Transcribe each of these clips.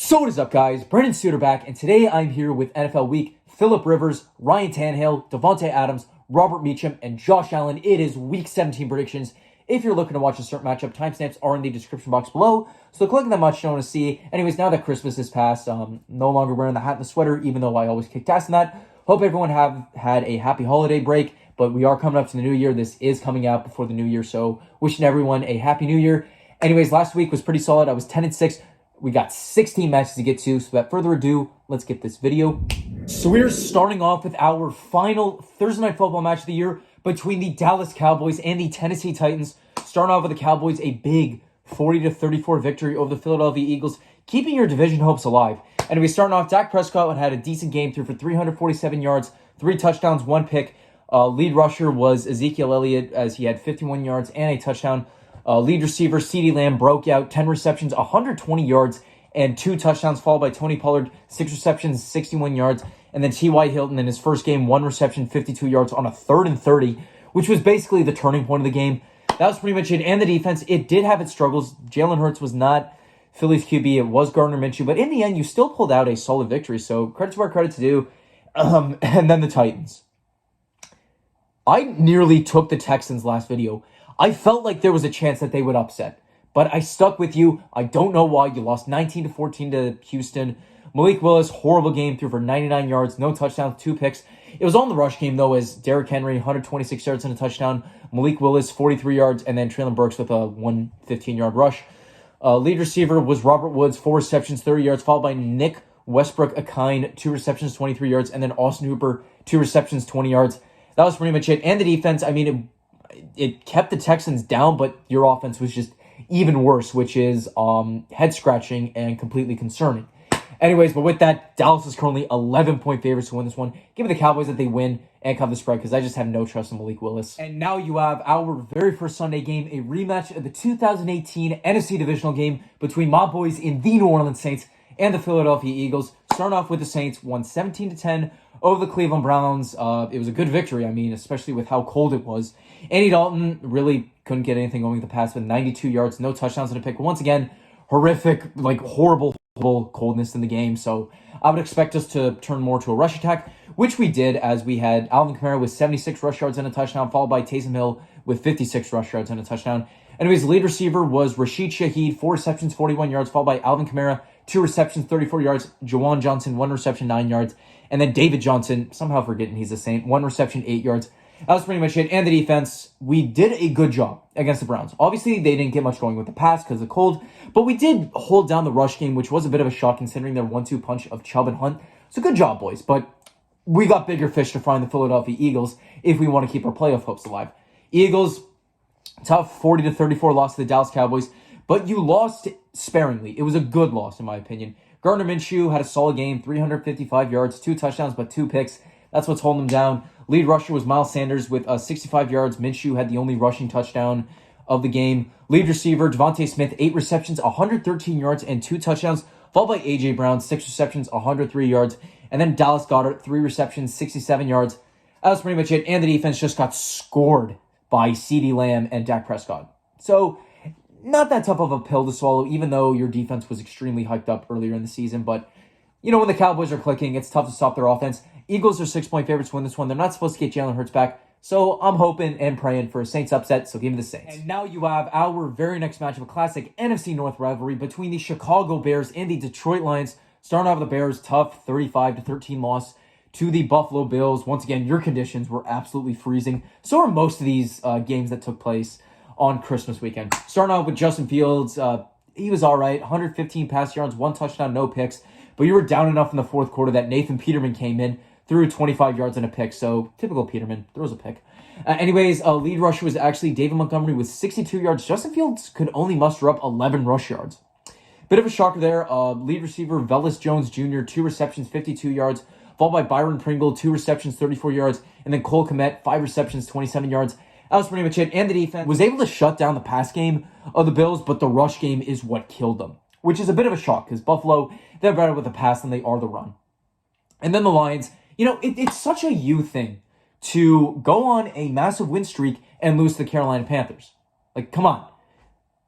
So what is up, guys? Brendan Suter back, and today I'm here with NFL Week. Phillip Rivers, Ryan Tannehill, Devontae Adams, Robert Meacham, and Josh Allen. It is Week 17 predictions. If you're looking to watch a certain matchup, timestamps are in the description box below, so click on that much you want to see. Anyways, now that Christmas is past, no longer wearing the hat and the sweater, even though I always kick ass in that. Hope everyone have had a happy holiday break, but we are coming up to the new year. This is coming out before the new year, so wishing everyone a happy new year. Anyways, last week was pretty solid. I was 10-6. We got 16 matches to get to, so without further ado, let's get this video. So we're starting off with our final Thursday Night Football match of the year between the Dallas Cowboys and the Tennessee Titans. Starting off with the Cowboys, a big 40-34 victory over the Philadelphia Eagles, keeping your division hopes alive. And we starting off, Dak Prescott had a decent game, threw for 347 yards, 3 touchdowns, 1 pick. Lead rusher was Ezekiel Elliott, as he had 51 yards and a touchdown. Lead receiver, CeeDee Lamb, broke out, 10 receptions, 120 yards, and 2 touchdowns, followed by Tony Pollard, 6 receptions, 61 yards. And then T.Y. Hilton in his first game, 1 reception, 52 yards on a 3rd and 30, which was basically the turning point of the game. That was pretty much it. And the defense, it did have its struggles. Jalen Hurts was not Philly's QB. It was Gardner Minshew. But in the end, you still pulled out a solid victory. So credit to where credit's due. And then the Titans. I nearly took the Texans last video. I felt like there was a chance that they would upset, but I stuck with you. I don't know why. You lost 19-14 to Houston. Malik Willis, horrible game, threw for 99 yards, no touchdowns, 2 picks. It was on the rush game, though, as Derrick Henry, 126 yards and a touchdown. Malik Willis, 43 yards, and then Treylon Burks with a 115-yard rush. Lead receiver was Robert Woods, 4 receptions, 30 yards, followed by Nick Westbrook-Akine, 2 receptions, 23 yards, and then Austin Hooper, 2 receptions, 20 yards. That was pretty much it. And the defense, I mean, it kept the Texans down, but your offense was just even worse, which is head-scratching and completely concerning. Anyways, but with that, Dallas is currently 11-point favorites to win this one. Give me the Cowboys that they win and cover the spread because I just have no trust in Malik Willis. And now you have our very first Sunday game, a rematch of the 2018 NFC Divisional game between my boys in the New Orleans Saints and the Philadelphia Eagles. Starting off with the Saints, won 17-10 over the Cleveland Browns. It was a good victory, I mean, especially with how cold it was. Andy Dalton really couldn't get anything going with the pass with 92 yards, no touchdowns and a pick. But once again, horrific, horrible coldness in the game. So I would expect us to turn more to a rush attack, which we did as we had Alvin Kamara with 76 rush yards and a touchdown, followed by Taysom Hill with 56 rush yards and a touchdown. Anyways, the lead receiver was Rashid Shaheed, 4 receptions, 41 yards, followed by Alvin Kamara, 2 receptions, 34 yards, Jawan Johnson, 1 reception, 9 yards, and then David Johnson, somehow forgetting he's a Saint, 1 reception, 8 yards. That was pretty much it. And the defense, we did a good job against the Browns. Obviously, they didn't get much going with the pass because of the cold, but we did hold down the rush game, which was a bit of a shock considering their 1-2 punch of Chubb and Hunt. So good job, boys. But we got bigger fish to fry in the Philadelphia Eagles if we want to keep our playoff hopes alive. Eagles, tough 40-34 loss to the Dallas Cowboys, but you lost sparingly. It was a good loss, in my opinion. Gardner Minshew had a solid game, 355 yards, 2 touchdowns, but 2 picks. That's what's holding them down. Lead rusher was Miles Sanders with 65 yards. Minshew had the only rushing touchdown of the game. Lead receiver, Devontae Smith, 8 receptions, 113 yards, and 2 touchdowns, followed by A.J. Brown, 6 receptions, 103 yards. And then Dallas Goedert, 3 receptions, 67 yards. That was pretty much it. And the defense just got scored by CeeDee Lamb and Dak Prescott. So, not that tough of a pill to swallow, even though your defense was extremely hyped up earlier in the season. But, you know, when the Cowboys are clicking, it's tough to stop their offense. Eagles are 6-point favorites to win this one. They're not supposed to get Jalen Hurts back. So I'm hoping and praying for a Saints upset, so give me the Saints. And now you have our very next match of a classic NFC North rivalry between the Chicago Bears and the Detroit Lions. Starting off with the Bears, tough 35-13 loss to the Buffalo Bills. Once again, your conditions were absolutely freezing. So are most of these games that took place on Christmas weekend. Starting off with Justin Fields, he was all right. 115 pass yards, 1 touchdown, no picks. But you were down enough in the fourth quarter that Nathan Peterman came in, threw 25 yards and a pick. So typical Peterman, throws a pick. Anyways, lead rusher was actually David Montgomery with 62 yards. Justin Fields could only muster up 11 rush yards. Bit of a shocker there. Lead receiver Velus Jones Jr., 2 receptions, 52 yards. Followed by Byron Pringle, 2 receptions, 34 yards. And then Cole Kmet, 5 receptions, 27 yards. That was pretty much it. And the defense was able to shut down the pass game of the Bills, but the rush game is what killed them, which is a bit of a shock because Buffalo, they're better with the pass than they are the run. And then the Lions, you know, it's such a you thing to go on a massive win streak and lose to the Carolina Panthers. Like, come on.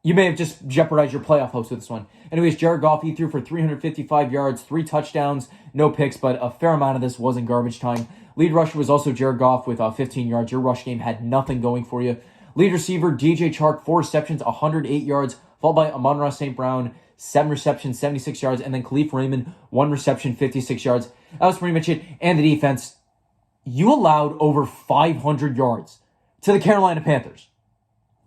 you may have just jeopardized your playoff hopes with this one. Anyways, Jared Goff, he threw for 355 yards, 3 touchdowns, no picks, but a fair amount of this was in garbage time. Lead rusher was also Jared Goff with 15 yards. Your rush game had nothing going for you. Lead receiver, DJ Chark, 4 receptions, 108 yards, followed by Amon-Ra St. Brown, 7 receptions, 76 yards, and then Khalif Raymond, 1 reception, 56 yards. That was pretty much it. And the defense, you allowed over 500 yards to the Carolina Panthers.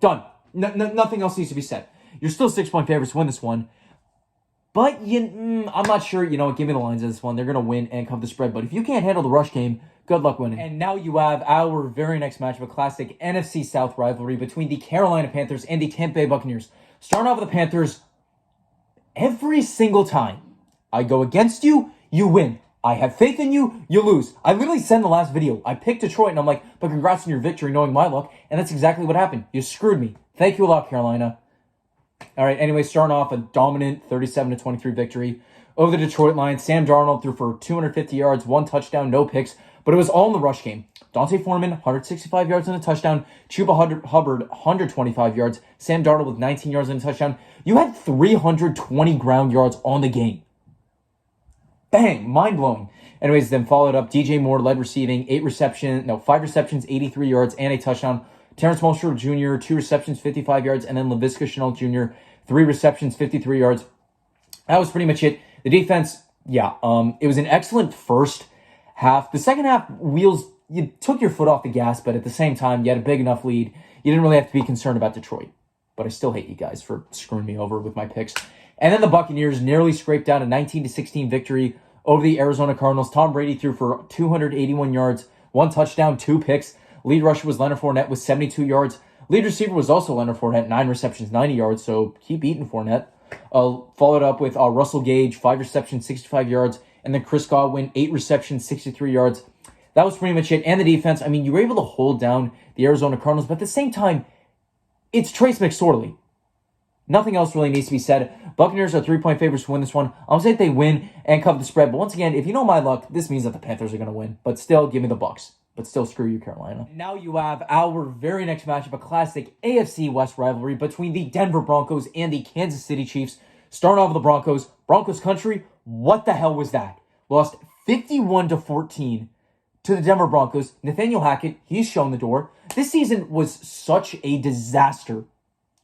Done. Nothing else needs to be said. You're still 6-point favorites to win this one. But I'm not sure. Give me the lines of this one. They're going to win and cover the spread. But if you can't handle the rush game, good luck winning. And now you have our very next matchup, a classic NFC South rivalry between the Carolina Panthers and the Tampa Bay Buccaneers. Starting off with the Panthers, every single time I go against you, you win. I have faith in you, you lose. I literally said in the last video, I picked Detroit, and I'm like, but congrats on your victory, knowing my luck. And that's exactly what happened. You screwed me. Thank you a lot, Carolina. All right, anyway, starting off a dominant 37-23 victory over the Detroit Lions. Sam Darnold threw for 250 yards, 1 touchdown, no picks, but it was all in the rush game. Dante Foreman, 165 yards and a touchdown. Chuba Hubbard, 125 yards. Sam Darnold with 19 yards and a touchdown. You had 320 ground yards on the game. Bang, mind-blowing. Anyways, then followed up, DJ Moore led receiving, 5 receptions, 83 yards, and a touchdown. Terrence Moultrie Jr., 2 receptions, 55 yards, and then Laviska Shenault Jr., 3 receptions, 53 yards. That was pretty much it. The defense, it was an excellent first half. The second half, you took your foot off the gas, but at the same time, you had a big enough lead. You didn't really have to be concerned about Detroit. But I still hate you guys for screwing me over with my picks. And then the Buccaneers nearly scraped down a 19-16 victory over the Arizona Cardinals. Tom Brady threw for 281 yards, 1 touchdown, 2 picks. Lead rusher was Leonard Fournette with 72 yards. Lead receiver was also Leonard Fournette, 9 receptions, 90 yards, so keep eating Fournette. Followed up with Russell Gage, 5 receptions, 65 yards, and then Chris Godwin, 8 receptions, 63 yards. That was pretty much it. And the defense, you were able to hold down the Arizona Cardinals, but at the same time, it's Trace McSorley. Nothing else really needs to be said. Buccaneers are 3-point favorites to win this one. I'll say they win and cover the spread. But once again, if you know my luck, this means that the Panthers are going to win. But still, give me the Bucs. But still, screw you, Carolina. Now you have our very next matchup, a classic AFC West rivalry between the Denver Broncos and the Kansas City Chiefs. Starting off with the Broncos. Broncos country, what the hell was that? Lost 51-14 to the Denver Broncos. Nathaniel Hackett, he's shown the door. This season was such a disaster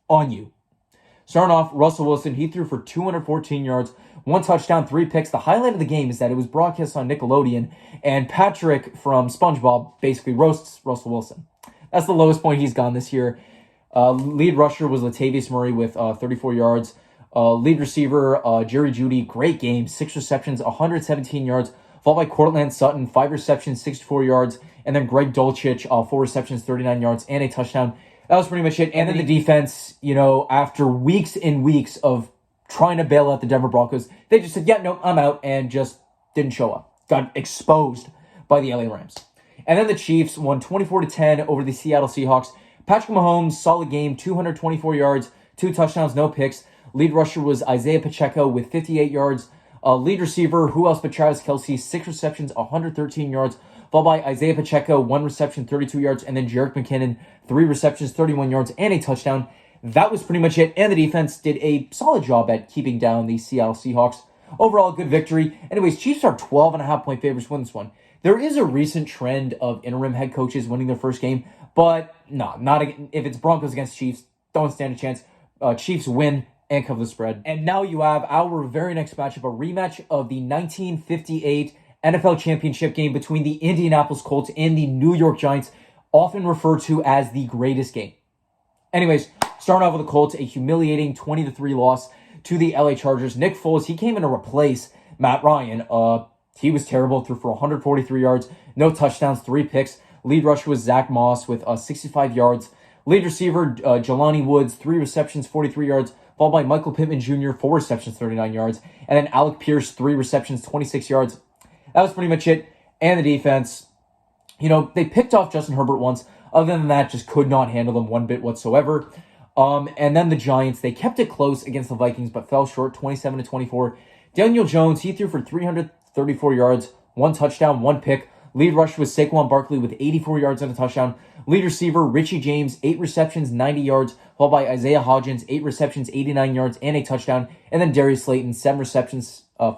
on you. Starting off, Russell Wilson, he threw for 214 yards, 1 touchdown, 3 picks. The highlight of the game is that it was broadcast on Nickelodeon, and Patrick from SpongeBob basically roasts Russell Wilson. That's the lowest point he's gone this year. Lead rusher was Latavius Murray with 34 yards. Lead receiver, Jerry Jeudy, great game, 6 receptions, 117 yards, followed by Cortland Sutton, 5 receptions, 64 yards, and then Greg Dulcich, 4 receptions, 39 yards, and a touchdown. That was pretty much it. And then the defense, after weeks and weeks of trying to bail out the Denver Broncos, they just said, I'm out, and just didn't show up. Got exposed by the LA Rams. And then the Chiefs won 24-10 over the Seattle Seahawks. Patrick Mahomes, solid game, 224 yards, 2 touchdowns, no picks. Lead rusher was Isaiah Pacheco with 58 yards. Lead receiver, who else but Travis Kelce, 6 receptions, 113 yards. Followed by Isaiah Pacheco, 1 reception, 32 yards, and then Jerick McKinnon, 3 receptions, 31 yards, and a touchdown. That was pretty much it, and the defense did a solid job at keeping down the Seattle Seahawks. Overall, good victory. Anyways, Chiefs are 12.5-point favorites to win this one. There is a recent trend of interim head coaches winning their first game, but not if it's Broncos against Chiefs, don't stand a chance. Chiefs win and cover the spread. And now you have our very next matchup, a rematch of the 1958 NFL Championship game between the Indianapolis Colts and the New York Giants, often referred to as the greatest game. Anyways, starting off with the Colts, a humiliating 20-3 loss to the LA Chargers. Nick Foles, he came in to replace Matt Ryan. He was terrible, threw for 143 yards, no touchdowns, 3 picks. Lead rusher was Zach Moss with 65 yards. Lead receiver, Jelani Woods, 3 receptions, 43 yards, followed by Michael Pittman Jr., 4 receptions, 39 yards. And then Alec Pierce, 3 receptions, 26 yards. That was pretty much it. And the defense, they picked off Justin Herbert once. Other than that, just could not handle him one bit whatsoever. And then the Giants, they kept it close against the Vikings, but fell short, 27-24. Daniel Jones, he threw for 334 yards, 1 touchdown, 1 pick. Lead rusher was Saquon Barkley with 84 yards and a touchdown. Lead receiver, Richie James, 8 receptions, 90 yards, followed by Isaiah Hodgins, 8 receptions, 89 yards, and a touchdown. And then Darius Slayton, 4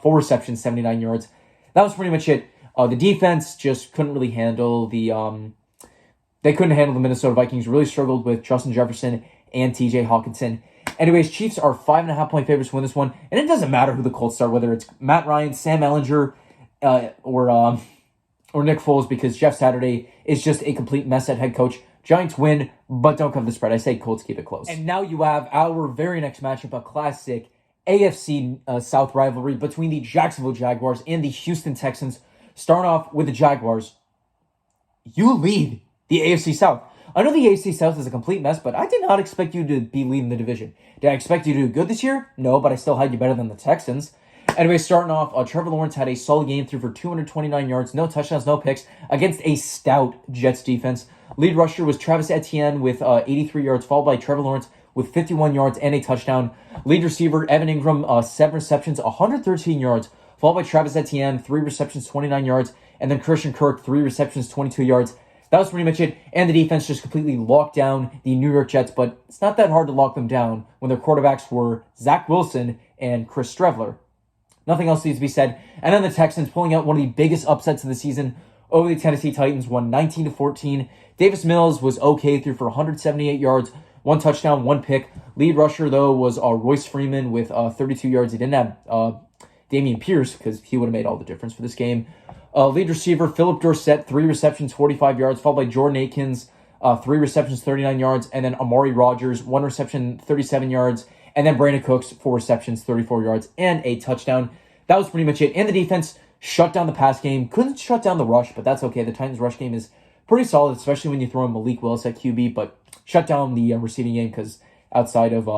receptions, 79 yards. That was pretty much it. The defense just couldn't really handle they couldn't handle the Minnesota Vikings. Really struggled with Justin Jefferson and TJ Hawkinson. Anyways, Chiefs are 5.5-point favorites to win this one. And it doesn't matter who the Colts start, whether it's Matt Ryan, Sam Ehlinger, or Nick Foles, because Jeff Saturday is just a complete mess at head coach. Giants win, but don't cover the spread. I say Colts keep it close. And now you have our very next matchup, a classic AFC South rivalry between the Jacksonville Jaguars and the Houston Texans. Starting off with the Jaguars. You lead the AFC South. I know the AFC South is a complete mess, but I did not expect you to be leading the division. Did I expect you to do good this year? No, but I still had you better than the Texans. Anyway, starting off, Trevor Lawrence had a solid game, threw for 229 yards, no touchdowns, no picks, against a stout Jets defense. Lead rusher was Travis Etienne with 83 yards, followed by Trevor Lawrence with 51 yards and a touchdown. Lead receiver, Evan Ingram, 7 receptions, 113 yards, followed by Travis Etienne, 3 receptions, 29 yards, and then Christian Kirk, 3 receptions, 22 yards. That was pretty much it, and the defense just completely locked down the New York Jets, but it's not that hard to lock them down when their quarterbacks were Zach Wilson and Chris Streveler. Nothing else needs to be said. And then the Texans pulling out one of the biggest upsets of the season over the Tennessee Titans, won 19-14. Davis Mills was okay, threw for 178 yards, 1 touchdown, 1 pick. Lead rusher, though, was Royce Freeman with 32 yards. He didn't have Dameon Pierce because he would have made all the difference for this game. Lead receiver, Philip Dorsett, 3 receptions, 45 yards, followed by Jordan Akins, 3 receptions, 39 yards, and then Amari Rogers, 1 reception, 37 yards, and then Brandon Cooks, 4 receptions, 34 yards, and a touchdown. That was pretty much it. And the defense shut down the pass game. Couldn't shut down the rush, but that's okay. The Titans' rush game is pretty solid, especially when you throw in Malik Willis at QB, but shut down the receiving game because outside of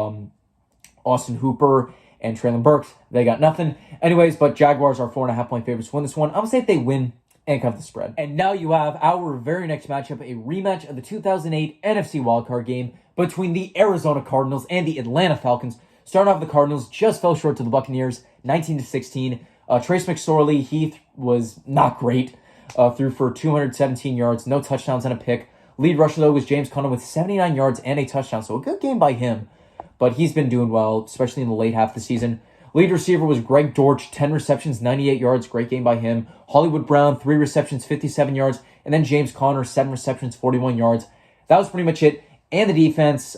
Austin Hooper and Traylon Burks, they got nothing. Anyways, but Jaguars are 4.5-point favorites to win this one. I'm going to say if they win and cover the spread. And now you have our very next matchup, a rematch of the 2008 NFC wildcard game between the Arizona Cardinals and the Atlanta Falcons. Starting off, the Cardinals just fell short to the Buccaneers, 19-16. Trace McSorley, he was not great. Threw for 217 yards, no touchdowns and a pick. Lead rusher, though, was James Conner with 79 yards and a touchdown, so a good game by him. But he's been doing well, especially in the late half of the season. Lead receiver was Greg Dortch, 10 receptions, 98 yards. Great game by him. Hollywood Brown, 3 receptions, 57 yards. And then James Conner, 7 receptions, 41 yards. That was pretty much it. And the defense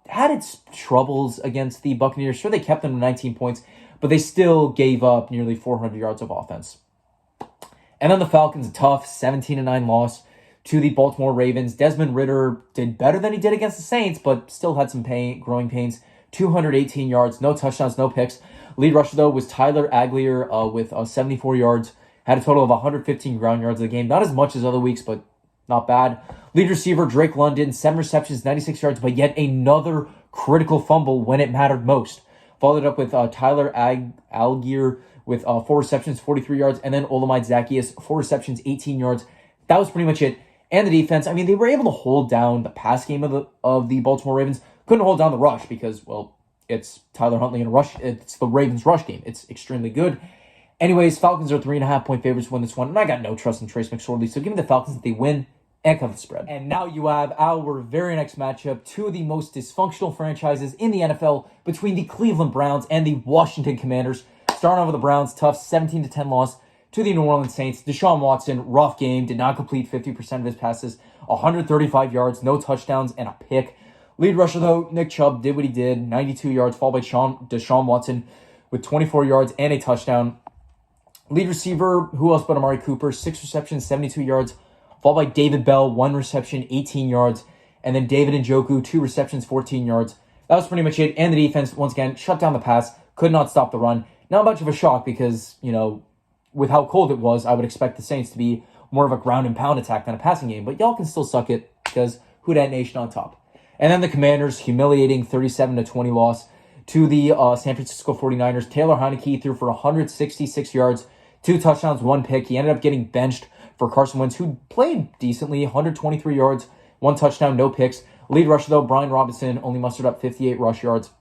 had its troubles against the Buccaneers. Sure, they kept them to 19 points, but they still gave up nearly 400 yards of offense. And then the Falcons, a tough 17-9 loss to the Baltimore Ravens. Desmond Ridder did better than he did against the Saints, but still had some growing pains. 218 yards, no touchdowns, no picks. Lead rusher, though, was Tyler Aguilar with 74 yards. Had a total of 115 ground yards in the game. Not as much as other weeks, but not bad. Lead receiver, Drake London, 7 receptions, 96 yards, but yet another critical fumble when it mattered most. Followed up with Tyler Algier with 4 receptions, 43 yards, and then Olamide Zaccheaus, 4 receptions, 18 yards. That was pretty much it. And the defense, I mean, they were able to hold down the pass game of the Baltimore Ravens. Couldn't hold down the rush because, well, it's Tyler Huntley in a rush. It's the Ravens' rush game. It's extremely good. Anyways, Falcons are 3.5-point favorites to win this one, and I got no trust in Trace McSorley, so give me the Falcons if they win and cover the spread. And now you have our very next matchup, two of the most dysfunctional franchises in the NFL between the Cleveland Browns and the Washington Commanders. Starting off with the Browns, tough 17-10 loss to the New Orleans Saints. Deshaun Watson, rough game, did not complete 50% of his passes, 135 yards, no touchdowns, and a pick. Lead rusher, though, Nick Chubb did what he did, 92 yards, followed by Deshaun Watson with 24 yards and a touchdown. Lead receiver, who else but Amari Cooper, 6 receptions, 72 yards, followed by David Bell, 1 reception, 18 yards, and then David Njoku, 2 receptions, 14 yards. That was pretty much it. And the defense, once again, shut down the pass, could not stop the run. Not much of a shock because, with how cold it was, I would expect the Saints to be more of a ground and pound attack than a passing game. But y'all can still suck it because who dat nation on top. And then the Commanders, humiliating 37-20 loss to the San Francisco 49ers. Taylor Heineke threw for 166 yards, 2 touchdowns, 1 pick. He ended up getting benched for Carson Wentz, who played decently, 123 yards, 1 touchdown, no picks. Lead rusher, though, Brian Robinson, only mustered up 58 rush yards.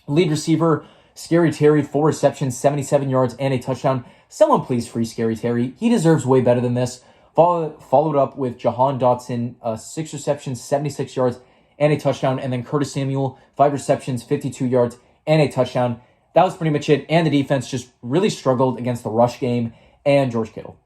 Lead receiver, Scary Terry, 4 receptions, 77 yards, and a touchdown. Someone please free Scary Terry. He deserves way better than this. Followed up with Jahan Dotson, 6 receptions, 76 yards, and a touchdown. And then Curtis Samuel, 5 receptions, 52 yards, and a touchdown. That was pretty much it. And the defense just really struggled against the rush game and George Kittle.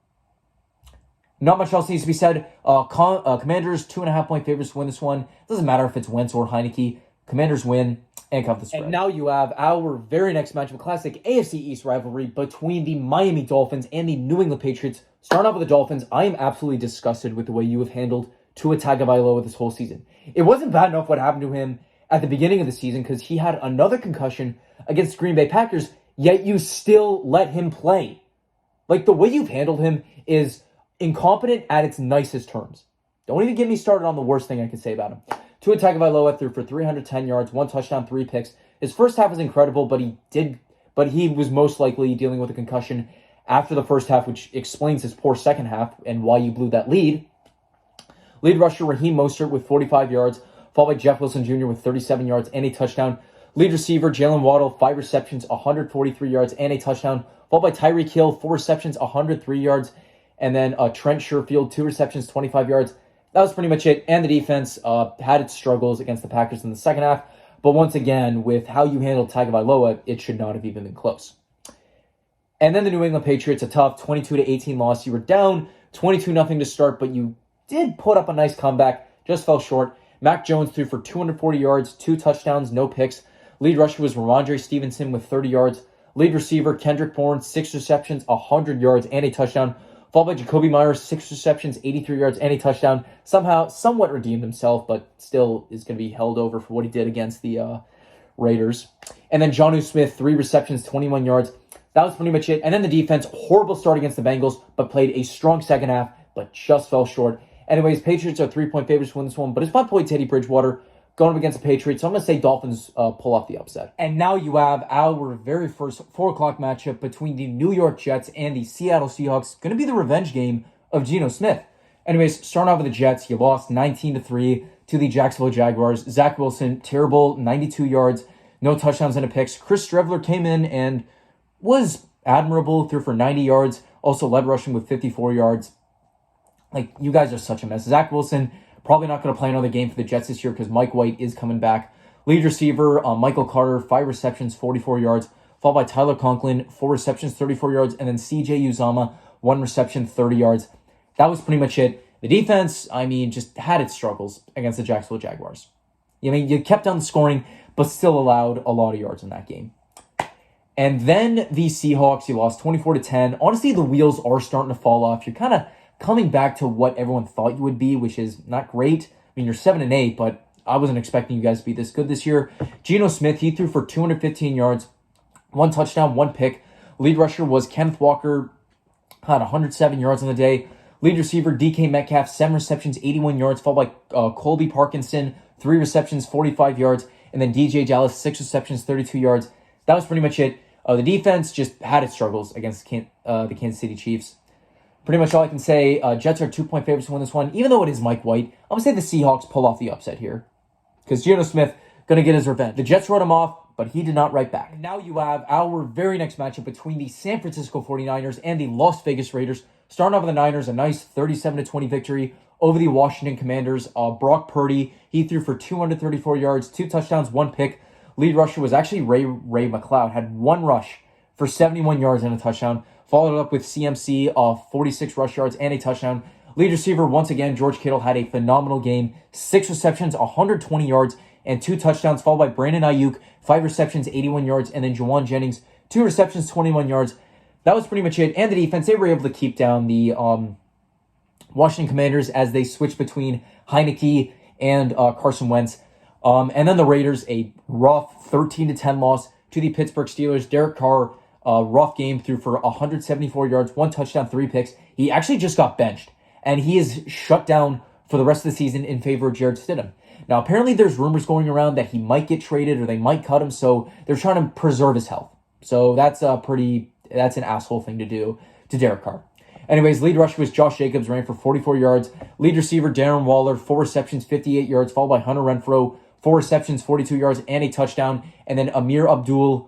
Not much else needs to be said. Commanders, 2.5-point favorites to win this one. Doesn't matter if it's Wentz or Heineke. Commanders win and cover the spread. And now you have our very next matchup, a classic AFC East rivalry between the Miami Dolphins and the New England Patriots. Starting off with the Dolphins, I am absolutely disgusted with the way you have handled Tua Tagovailoa this whole season. It wasn't bad enough what happened to him at the beginning of the season because he had another concussion against Green Bay Packers, yet you still let him play. Like, the way you've handled him is incompetent at its nicest terms. Don't even get me started on the worst thing I can say about him. Tua Tagovailoa threw for 310 yards, 1 touchdown, 3 picks. His first half was incredible, but he was most likely dealing with a concussion after the first half, which explains his poor second half and why you blew that lead. Lead rusher Raheem Mostert with 45 yards, followed by Jeff Wilson Jr. with 37 yards and a touchdown. Lead receiver Jalen Waddle, 5 receptions, 143 yards and a touchdown, followed by Tyreek Hill, 4 receptions, 103 yards, and then Trent Sherfield, 2 receptions, 25 yards. That was pretty much it. And the defense had its struggles against the Packers in the second half. But once again, with how you handled Tagovailoa, it should not have even been close. And then the New England Patriots, a tough 22-18 loss. You were down 22-0 to start, but you did put up a nice comeback. Just fell short. Mac Jones threw for 240 yards, 2 touchdowns, no picks. Lead rusher was Ramondre Stevenson with 30 yards. Lead receiver Kendrick Bourne, 6 receptions, 100 yards, and a touchdown. Followed by Jacoby Myers, 6 receptions, 83 yards, and a touchdown. Somehow, somewhat redeemed himself, but still is going to be held over for what he did against the Raiders. And then Jonnu Smith, 3 receptions, 21 yards. That was pretty much it. And then the defense, horrible start against the Bengals, but played a strong second half, but just fell short. Anyways, Patriots are 3-point favorites to win this one, but it's my boy Teddy Bridgewater going up against the Patriots. So I'm going to say Dolphins pull off the upset. And now you have our very first 4 o'clock matchup between the New York Jets and the Seattle Seahawks. Going to be the revenge game of Geno Smith. Anyways, starting off with the Jets, you lost 19-3 to the Jacksonville Jaguars. Zach Wilson, terrible, 92 yards, no touchdowns and a picks. Chris Streveler came in and was admirable, threw for 90 yards, also led rushing with 54 yards. Like, you guys are such a mess. Zach Wilson probably not going to play another game for the Jets this year because Mike White is coming back. Lead receiver, Michael Carter, 5 receptions, 44 yards, followed by Tyler Conklin, 4 receptions, 34 yards, and then CJ Uzama, 1 reception, 30 yards. That was pretty much it. The defense, just had its struggles against the Jacksonville Jaguars. You kept on scoring, but still allowed a lot of yards in that game. And then the Seahawks, you lost 24-10. Honestly, the wheels are starting to fall off. You're kind of coming back to what everyone thought you would be, which is not great. You're 7-8, but I wasn't expecting you guys to be this good this year. Geno Smith, he threw for 215 yards, 1 touchdown, 1 pick. Lead rusher was Kenneth Walker, had 107 yards on the day. Lead receiver DK Metcalf, 7 receptions, 81 yards, followed by Colby Parkinson, 3 receptions, 45 yards, and then DJ Dallas, 6 receptions, 32 yards. That was pretty much it. The defense just had its struggles against the Kansas City Chiefs. Pretty much all I can say, Jets are 2-point favorites to win this one. Even though it is Mike White, I'm going to say the Seahawks pull off the upset here. Because Geno Smith going to get his revenge. The Jets wrote him off, but he did not write back. Now you have our very next matchup between the San Francisco 49ers and the Las Vegas Raiders. Starting off with the Niners, a nice 37-20 victory over the Washington Commanders. Brock Purdy, he threw for 234 yards, 2 touchdowns, 1 pick. Lead rusher was actually Ray McLeod, had 1 rush for 71 yards and a touchdown. Followed up with CMC, 46 rush yards and a touchdown. Lead receiver, once again, George Kittle had a phenomenal game. 6 receptions, 120 yards, and 2 touchdowns, followed by Brandon Ayuk, 5 receptions, 81 yards, and then Juwan Jennings, 2 receptions, 21 yards. That was pretty much it. And the defense, they were able to keep down the Washington Commanders as they switched between Heineke and Carson Wentz. And then the Raiders, a rough 13-10 loss to the Pittsburgh Steelers. Derek Carr, rough game, threw for 174 yards, 1 touchdown, 3 picks. He actually just got benched, and he is shut down for the rest of the season in favor of Jarrett Stidham. Now, apparently there's rumors going around that he might get traded or they might cut him, so they're trying to preserve his health. So that's an asshole thing to do to Derek Carr. Anyways, lead rusher was Josh Jacobs, ran for 44 yards. Lead receiver Darren Waller, 4 receptions, 58 yards, followed by Hunter Renfrow, 4 receptions, 42 yards, and a touchdown. And then Amir Abdullah,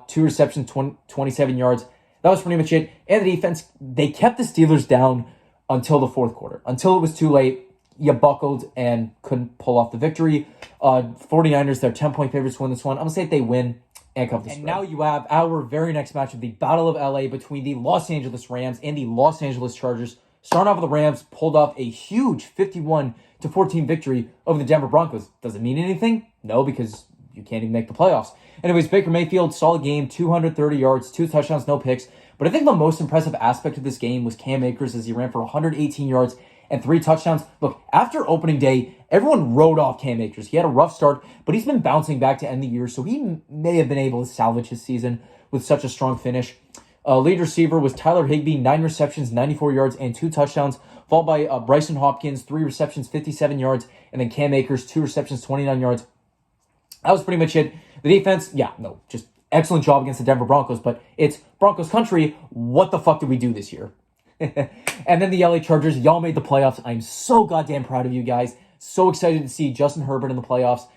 2 receptions, 27 yards. That was pretty much it. And the defense, they kept the Steelers down until the fourth quarter. Until it was too late, you buckled and couldn't pull off the victory. 49ers, they're 10-point favorites to win this one. I'm going to say they win and cover the spread. And now you have our very next matchup, the Battle of LA between the Los Angeles Rams and the Los Angeles Chargers. Starting off with the Rams, pulled off a huge 51-14 victory over the Denver Broncos. Does it mean anything? No, because you can't even make the playoffs. Anyways, Baker Mayfield, solid game, 230 yards, 2 touchdowns, no picks. But I think the most impressive aspect of this game was Cam Akers as he ran for 118 yards and 3 touchdowns. Look, after opening day, everyone wrote off Cam Akers. He had a rough start, but he's been bouncing back to end the year, so he may have been able to salvage his season with such a strong finish. Lead receiver was Tyler Higbee, 9 receptions, 94 yards, and 2 touchdowns, followed by Bryson Hopkins, 3 receptions, 57 yards, and then Cam Akers, 2 receptions, 29 yards. That was pretty much it. The defense, just excellent job against the Denver Broncos, but it's Broncos country. What the fuck did we do this year? And then the LA Chargers, y'all made the playoffs. I'm so goddamn proud of you guys. So excited to see Justin Herbert in the playoffs.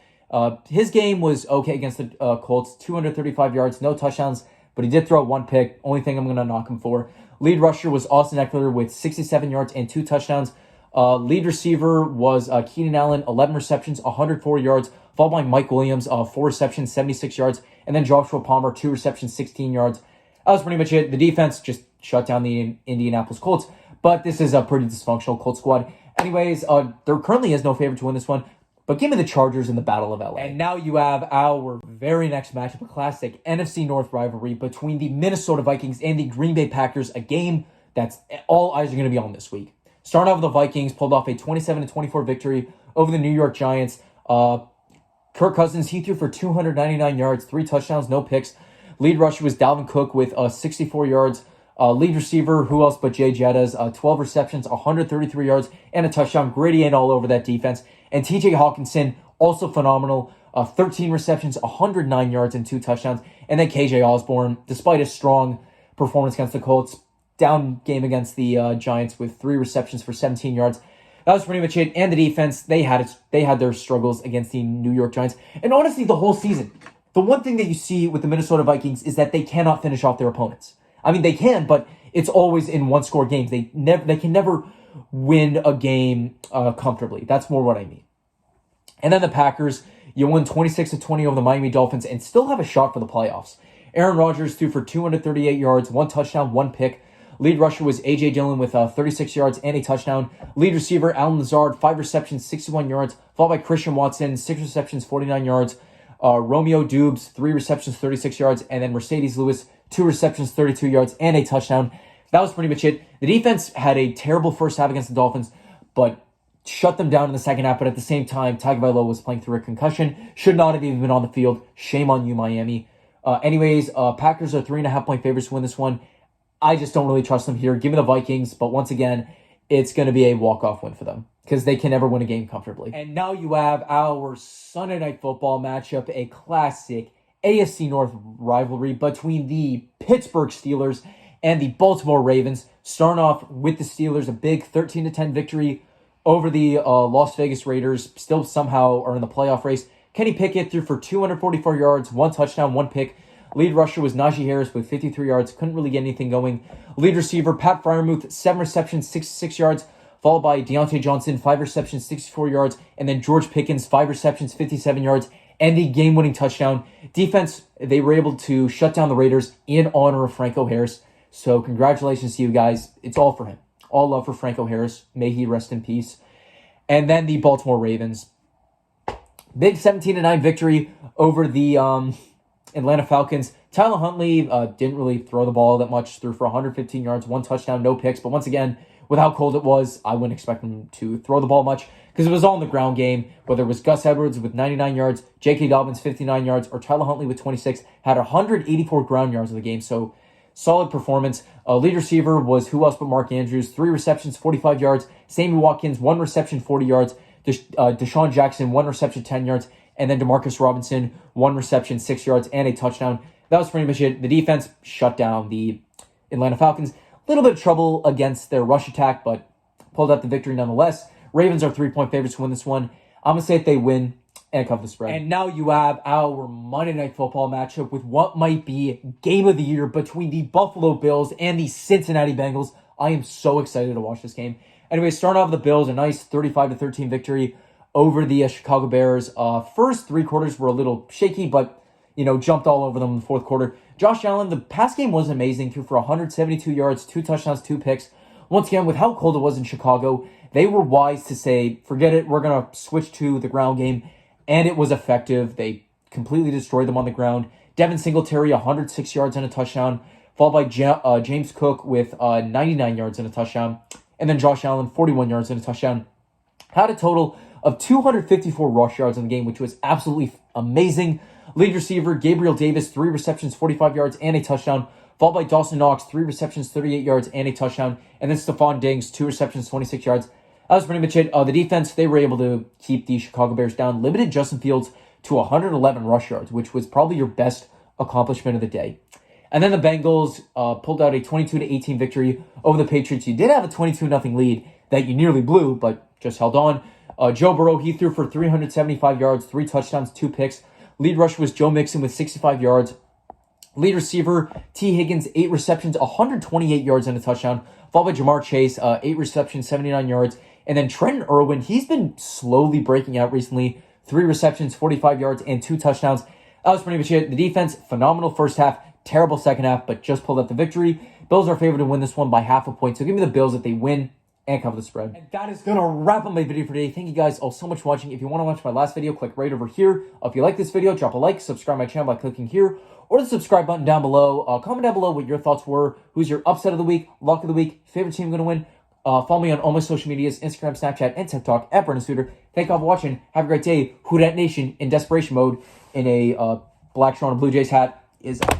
His game was okay against the Colts, 235 yards, no touchdowns, but he did throw 1 pick. Only thing I'm going to knock him for. Lead rusher was Austin Eckler with 67 yards and 2 touchdowns. Lead receiver was Keenan Allen, 11 receptions, 104 yards, followed by Mike Williams, 4 receptions, 76 yards, and then Joshua Palmer, 2 receptions, 16 yards. That was pretty much it. The defense just shut down the Indianapolis Colts, but this is a pretty dysfunctional Colts squad. Anyways, there currently is no favorite to win this one, but give me the Chargers in the Battle of LA. And now you have our very next matchup, a classic NFC North rivalry between the Minnesota Vikings and the Green Bay Packers, a game that's all eyes are going to be on this week. Starting off with the Vikings, pulled off a 27-24 victory over the New York Giants. Kirk Cousins, he threw for 299 yards, 3 touchdowns, no picks. Lead rusher was Dalvin Cook with 64 yards. Lead receiver, who else but Jay Jettas, 12 receptions, 133 yards, and a touchdown. Gradient all over that defense. And TJ Hawkinson, also phenomenal, 13 receptions, 109 yards, and 2 touchdowns. And then KJ Osborne, despite a strong performance against the Colts, down game against the Giants with 3 receptions for 17 yards. That was pretty much it. And the defense, they had their struggles against the New York Giants. And honestly, the whole season, the one thing that you see with the Minnesota Vikings is that they cannot finish off their opponents. I mean, they can, but it's always in one-score games. They can never win a game comfortably. That's more what I mean. And then the Packers, you won 26-20 over the Miami Dolphins and still have a shot for the playoffs. Aaron Rodgers threw for 238 yards, 1 touchdown, 1 pick. Lead rusher was A.J. Dillon with 36 yards and a touchdown. Lead receiver, Allen Lazard, 5 receptions, 61 yards, followed by Christian Watson, 6 receptions, 49 yards. Romeo Dubes, 3 receptions, 36 yards, and then Mercedes Lewis, 2 receptions, 32 yards, and a touchdown. That was pretty much it. The defense had a terrible first half against the Dolphins, but shut them down in the second half. But at the same time, Tagovailoa was playing through a concussion. Should not have even been on the field. Shame on you, Miami. Anyways, Packers are 3.5-point favorites to win this one. I just don't really trust them here. Give me the Vikings, but once again, it's going to be a walk-off win for them because they can never win a game comfortably. And now you have our Sunday Night Football matchup, a classic AFC North rivalry between the Pittsburgh Steelers and the Baltimore Ravens. Starting off with the Steelers, a big 13-10 victory over the Las Vegas Raiders. Still somehow are in the playoff race. Kenny Pickett threw for 244 yards, 1 touchdown, 1 pick. Lead rusher was Najee Harris with 53 yards. Couldn't really get anything going. Lead receiver, Pat Freiermuth, 7 receptions, 66 yards. Followed by Deontay Johnson, 5 receptions, 64 yards. And then George Pickens, 5 receptions, 57 yards. And the game-winning touchdown. Defense, they were able to shut down the Raiders in honor of Franco Harris. So congratulations to you guys. It's all for him. All love for Franco Harris. May he rest in peace. And then the Baltimore Ravens. Big 17-9 victory over the Atlanta Falcons. Tyler Huntley didn't really throw the ball that much. Threw for 115 yards, 1 touchdown, no picks. But once again, with how cold it was, I wouldn't expect him to throw the ball much because it was all in the ground game. Whether it was Gus Edwards with 99 yards, J.K. Dobbins 59 yards, or Tyler Huntley with 26, had 184 ground yards of the game. So solid performance. Lead receiver was who else but Mark Andrews. 3 receptions, 45 yards. Sammy Watkins, 1 reception, 40 yards. Deshaun Jackson, 1 reception, 10 yards. And then Demarcus Robinson, 1 reception, 6 yards, and a touchdown. That was pretty much it. The defense shut down the Atlanta Falcons. A little bit of trouble against their rush attack, but pulled out the victory nonetheless. Ravens are 3-point favorites to win this one. I'm going to say if they win and cover the spread. And now you have our Monday Night Football matchup with what might be game of the year between the Buffalo Bills and the Cincinnati Bengals. I am so excited to watch this game. Anyway, starting off with the Bills, a nice 35-13 victory over the Chicago Bears. First three quarters were a little shaky, but, jumped all over them in the fourth quarter. Josh Allen, the pass game was amazing. Threw for 172 yards, 2 touchdowns, 2 picks. Once again, with how cold it was in Chicago, they were wise to say, forget it, we're going to switch to the ground game. And it was effective. They completely destroyed them on the ground. Devin Singletary, 106 yards and a touchdown, followed by James Cook with 99 yards and a touchdown. And then Josh Allen, 41 yards and a touchdown. Had a total of 254 rush yards in the game, which was absolutely amazing. Lead receiver, Gabriel Davis, 3 receptions, 45 yards and a touchdown, followed by Dawson Knox, 3 receptions, 38 yards and a touchdown. And then Stephon Diggs, 2 receptions, 26 yards. That was pretty much it. The defense, they were able to keep the Chicago Bears down, limited Justin Fields to 111 rush yards, which was probably your best accomplishment of the day. And then the Bengals pulled out a 22-18 victory over the Patriots. You did have a 22-0 lead that you nearly blew, but just held on. Joe Burrow, he threw for 375 yards, 3 touchdowns, 2 picks. Lead rusher was Joe Mixon with 65 yards. Lead receiver, T. Higgins, 8 receptions, 128 yards and a touchdown. Followed by Jamar Chase, 8 receptions, 79 yards. And then Trenton Irwin, he's been slowly breaking out recently. 3 receptions, 45 yards, and 2 touchdowns. That was pretty much it. The defense, phenomenal first half, terrible second half, but just pulled up the victory. Bills are favored to win this one by half a point. So give me the Bills if they win and cover the spread. And that is going to wrap up my video for today. Thank you guys all so much for watching. If you want to watch my last video, click right over here. If you like this video, drop a like, subscribe to my channel by clicking here, or the subscribe button down below. Comment down below what your thoughts were. Who's your upset of the week, lock of the week, favorite team going to win. Follow me on all my social medias, Instagram, Snapchat, and TikTok at Brendan Suter. Thank you all for watching. Have a great day. Who Dat Nation in desperation mode in a Black Toronto Blue Jays hat is out.